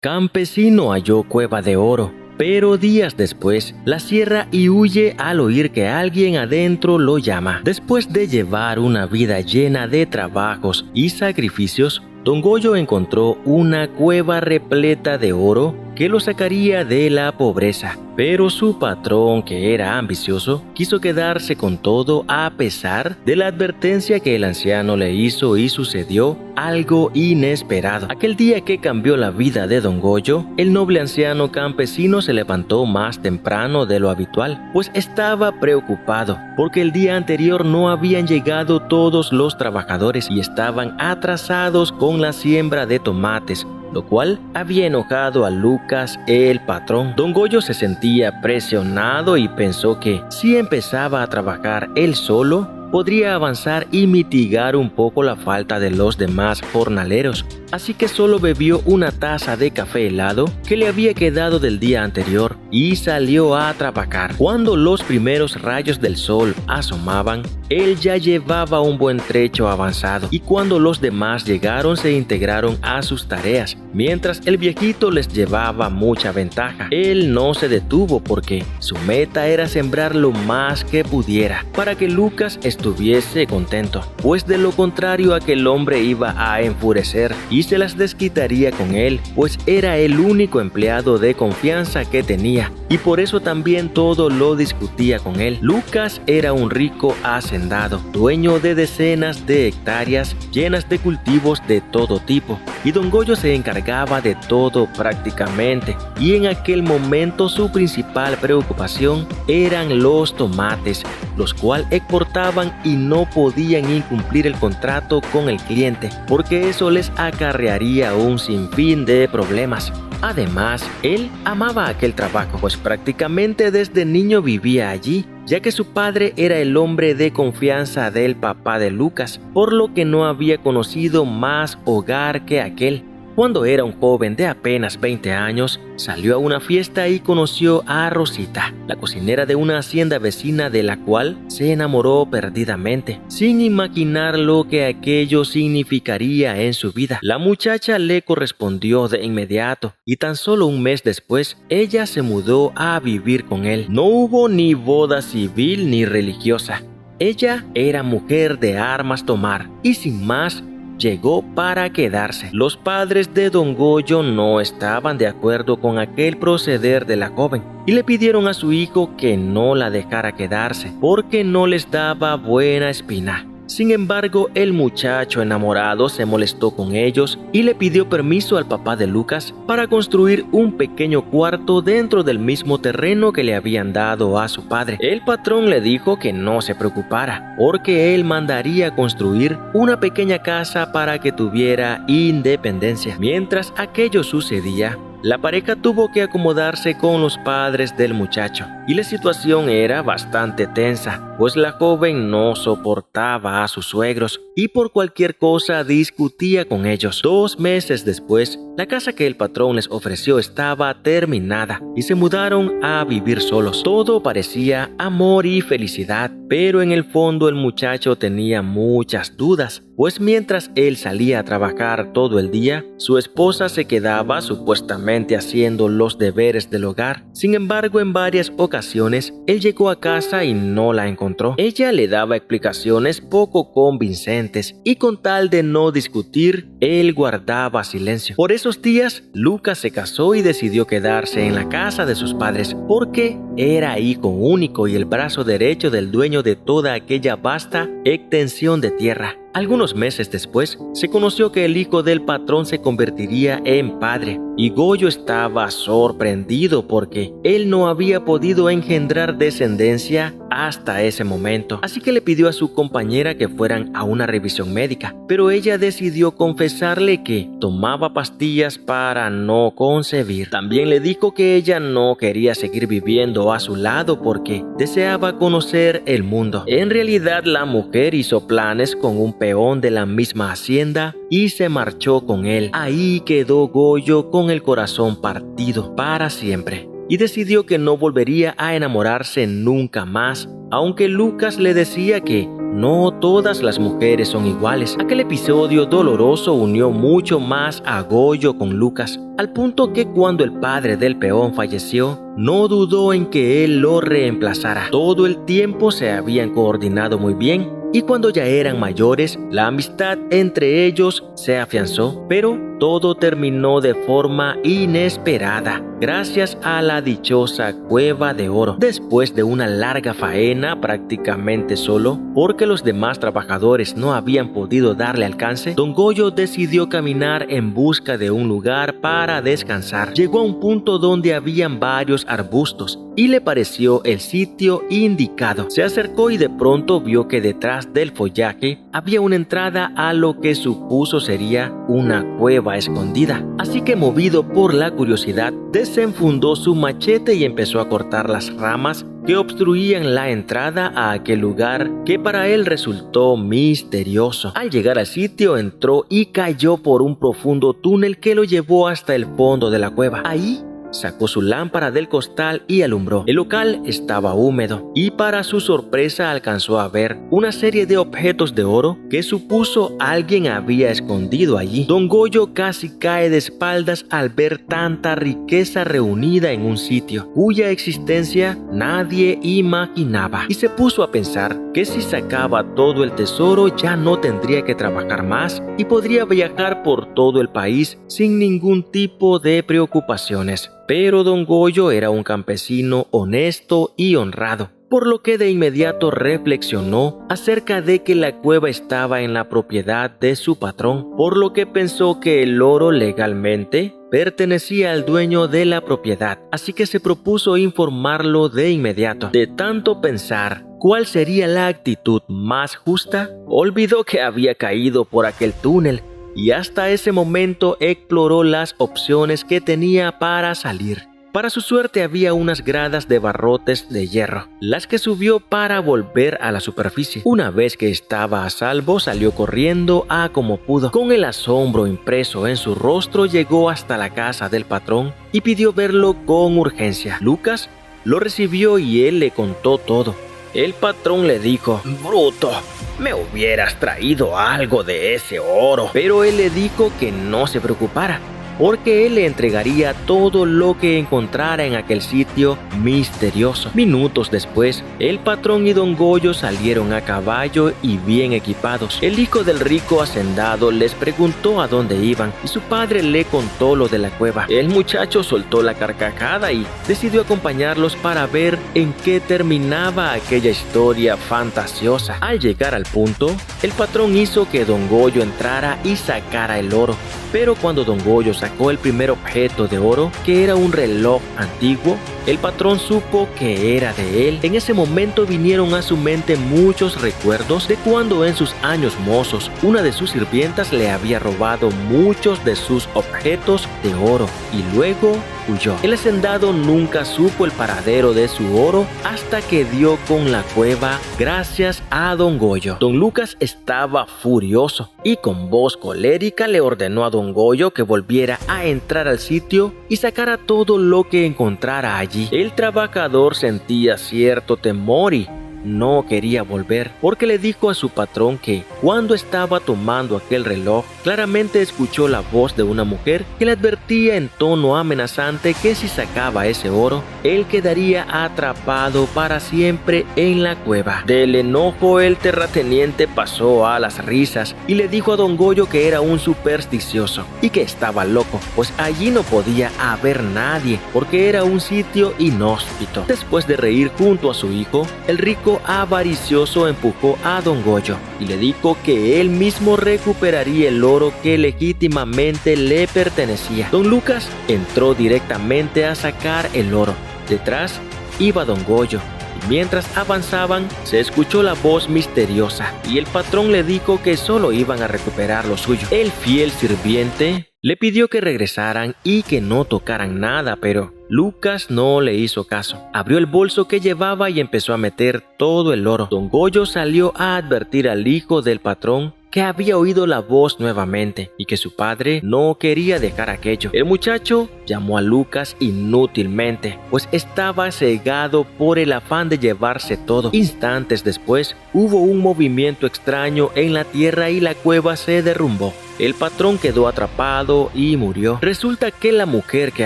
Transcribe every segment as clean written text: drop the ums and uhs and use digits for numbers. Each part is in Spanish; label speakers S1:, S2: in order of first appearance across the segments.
S1: Campesino halló cueva de oro, pero días después la cierra y huye al oír que alguien adentro lo llama. Después de llevar una vida llena de trabajos y sacrificios, Don Goyo encontró una cueva repleta de oro que lo sacaría de la pobreza. Pero su patrón, que era ambicioso, quiso quedarse con todo a pesar de la advertencia que el anciano le hizo, y sucedió algo inesperado. Aquel día que cambió la vida de Don Goyo, el noble anciano campesino se levantó más temprano de lo habitual, pues estaba preocupado porque el día anterior no habían llegado todos los trabajadores y estaban atrasados con la siembra de tomates, lo cual había enojado a Lucas, el patrón. Don Goyo se sentía presionado y pensó que si empezaba a trabajar él solo, podría avanzar y mitigar un poco la falta de los demás jornaleros. Así que solo bebió una taza de café helado que le había quedado del día anterior y salió a trabajar. Cuando los primeros rayos del sol asomaban, él ya llevaba un buen trecho avanzado, y cuando los demás llegaron se integraron a sus tareas. Mientras el viejito les llevaba mucha ventaja, él no se detuvo porque su meta era sembrar lo más que pudiera para que Lucas estuviese contento, pues de lo contrario aquel hombre iba a enfurecer y se las desquitaría con él, pues era el único empleado de confianza que tenía, y por eso también todo lo discutía con él. Lucas era un rico hacendado, dueño de decenas de hectáreas llenas de cultivos de todo tipo, y Don Goyo se encargaba de todo prácticamente, y en aquel momento su principal preocupación eran los tomates, los cuales exportaban y no podían incumplir el contrato con el cliente, porque eso les acarrearía un sinfín de problemas. Además, él amaba aquel trabajo, pues prácticamente desde niño vivía allí, ya que su padre era el hombre de confianza del papá de Lucas, por lo que no había conocido más hogar que aquel. Cuando era un joven de apenas 20 años, salió a una fiesta y conoció a Rosita, la cocinera de una hacienda vecina, de la cual se enamoró perdidamente, sin imaginar lo que aquello significaría en su vida. La muchacha le correspondió de inmediato y tan solo un mes después, ella se mudó a vivir con él. No hubo ni boda civil ni religiosa. Ella era mujer de armas tomar y sin más, llegó para quedarse. Los padres de Don Goyo no estaban de acuerdo con aquel proceder de la joven y le pidieron a su hijo que no la dejara quedarse porque no les daba buena espina. Sin embargo, el muchacho enamorado se molestó con ellos y le pidió permiso al papá de Lucas para construir un pequeño cuarto dentro del mismo terreno que le habían dado a su padre. El patrón le dijo que no se preocupara, porque él mandaría construir una pequeña casa para que tuviera independencia. Mientras aquello sucedía, la pareja tuvo que acomodarse con los padres del muchacho y la situación era bastante tensa, pues la joven no soportaba a sus suegros y por cualquier cosa discutía con ellos. 2 meses después, la casa que el patrón les ofreció estaba terminada y se mudaron a vivir solos. Todo parecía amor y felicidad, pero en el fondo el muchacho tenía muchas dudas, pues mientras él salía a trabajar todo el día, su esposa se quedaba supuestamente haciendo los deberes del hogar. Sin embargo, en varias ocasiones, él llegó a casa y no la encontró. Ella le daba explicaciones poco convincentes y con tal de no discutir, él guardaba silencio. Por esos días, Lucas se casó y decidió quedarse en la casa de sus padres porque era hijo único y el brazo derecho del dueño de toda aquella vasta extensión de tierra. Algunos meses después, se conoció que el hijo del patrón se convertiría en padre, y Goyo estaba sorprendido porque él no había podido engendrar descendencia hasta ese momento. Así que le pidió a su compañera que fueran a una revisión médica, pero ella decidió confesarle que tomaba pastillas para no concebir. También le dijo que ella no quería seguir viviendo a su lado porque deseaba conocer el mundo. En realidad, la mujer hizo planes con un peón de la misma hacienda y se marchó con él. Ahí quedó Goyo con el corazón partido para siempre y decidió que no volvería a enamorarse nunca más, aunque Lucas le decía que no todas las mujeres son iguales. Aquel episodio doloroso unió mucho más a Goyo con Lucas, al punto que cuando el padre del peón falleció, no dudó en que él lo reemplazara. Todo el tiempo se habían coordinado muy bien y cuando ya eran mayores, la amistad entre ellos se afianzó, pero todo terminó de forma inesperada, gracias a la dichosa Cueva de Oro. Después de una larga faena, prácticamente solo, porque los demás trabajadores no habían podido darle alcance, don Goyo decidió caminar en busca de un lugar para descansar. Llegó a un punto donde habían varios arbustos y le pareció el sitio indicado. Se acercó y de pronto vio que detrás del follaje había una entrada a lo que supuso sería una cueva escondida. Así que, movido por la curiosidad, desenfundó su machete y empezó a cortar las ramas que obstruían la entrada a aquel lugar que para él resultó misterioso. Al llegar al sitio, entró y cayó por un profundo túnel que lo llevó hasta el fondo de la cueva. Ahí sacó su lámpara del costal y alumbró. El local estaba húmedo y para su sorpresa alcanzó a ver una serie de objetos de oro que supuso alguien había escondido allí. Don Goyo casi cae de espaldas al ver tanta riqueza reunida en un sitio cuya existencia nadie imaginaba, y se puso a pensar que si sacaba todo el tesoro ya no tendría que trabajar más y podría viajar por todo el país sin ningún tipo de preocupaciones. Pero don Goyo era un campesino honesto y honrado, por lo que de inmediato reflexionó acerca de que la cueva estaba en la propiedad de su patrón, por lo que pensó que el oro legalmente pertenecía al dueño de la propiedad, así que se propuso informarlo de inmediato. De tanto pensar cuál sería la actitud más justa, olvidó que había caído por aquel túnel y hasta ese momento exploró las opciones que tenía para salir. Para su suerte había unas gradas de barrotes de hierro, las que subió para volver a la superficie. Una vez que estaba a salvo, salió corriendo a como pudo. Con el asombro impreso en su rostro, llegó hasta la casa del patrón y pidió verlo con urgencia. Lucas lo recibió y él le contó todo. El patrón le dijo: «Bruto, me hubieras traído algo de ese oro». Pero él le dijo que no se preocupara, porque él le entregaría todo lo que encontrara en aquel sitio misterioso. Minutos después, el patrón y don Goyo salieron a caballo y bien equipados. El hijo del rico hacendado les preguntó a dónde iban y su padre le contó lo de la cueva. El muchacho soltó la carcajada y decidió acompañarlos para ver en qué terminaba aquella historia fantasiosa. Al llegar al punto, el patrón hizo que don Goyo entrara y sacara el oro. Pero cuando don Goyo sacó el primer objeto de oro, que era un reloj antiguo, el patrón supo que era de él. En ese momento vinieron a su mente muchos recuerdos de cuando en sus años mozos una de sus sirvientas le había robado muchos de sus objetos de oro y luego huyó. El hacendado nunca supo el paradero de su oro hasta que dio con la cueva gracias a don Goyo. Don Lucas estaba furioso y con voz colérica le ordenó a don Goyo que volviera a entrar al sitio y sacara todo lo que encontrara allí. El trabajador sentía cierto temor y no quería volver, porque le dijo a su patrón que cuando estaba tomando aquel reloj, claramente escuchó la voz de una mujer que le advertía en tono amenazante que si sacaba ese oro, él quedaría atrapado para siempre en la cueva. Del enojo, el terrateniente pasó a las risas y le dijo a don Goyo que era un supersticioso y que estaba loco, pues allí no podía haber nadie, porque era un sitio inhóspito. Después de reír junto a su hijo, el rico avaricioso empujó a don Goyo y le dijo que él mismo recuperaría el oro que legítimamente le pertenecía. Don Lucas entró directamente a sacar el oro. Detrás iba don Goyo. Mientras avanzaban, se escuchó la voz misteriosa y el patrón le dijo que solo iban a recuperar lo suyo. El fiel sirviente le pidió que regresaran y que no tocaran nada, pero Lucas no le hizo caso. Abrió el bolso que llevaba y empezó a meter todo el oro. Don Goyo salió a advertir al hijo del patrón que había oído la voz nuevamente y que su padre no quería dejar aquello. El muchacho llamó a Lucas inútilmente, pues estaba cegado por el afán de llevarse todo. Instantes después, hubo un movimiento extraño en la tierra y la cueva se derrumbó. El patrón quedó atrapado y murió. Resulta que la mujer que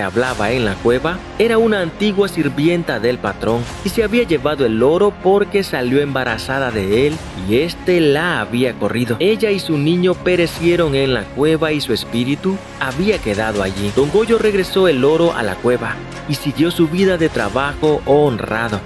S1: hablaba en la cueva era una antigua sirvienta del patrón y se había llevado el oro porque salió embarazada de él y éste la había corrido. Ella y su niño perecieron en la cueva y su espíritu había quedado allí. Don Goyo regresó el oro a la cueva y siguió su vida de trabajo honrado.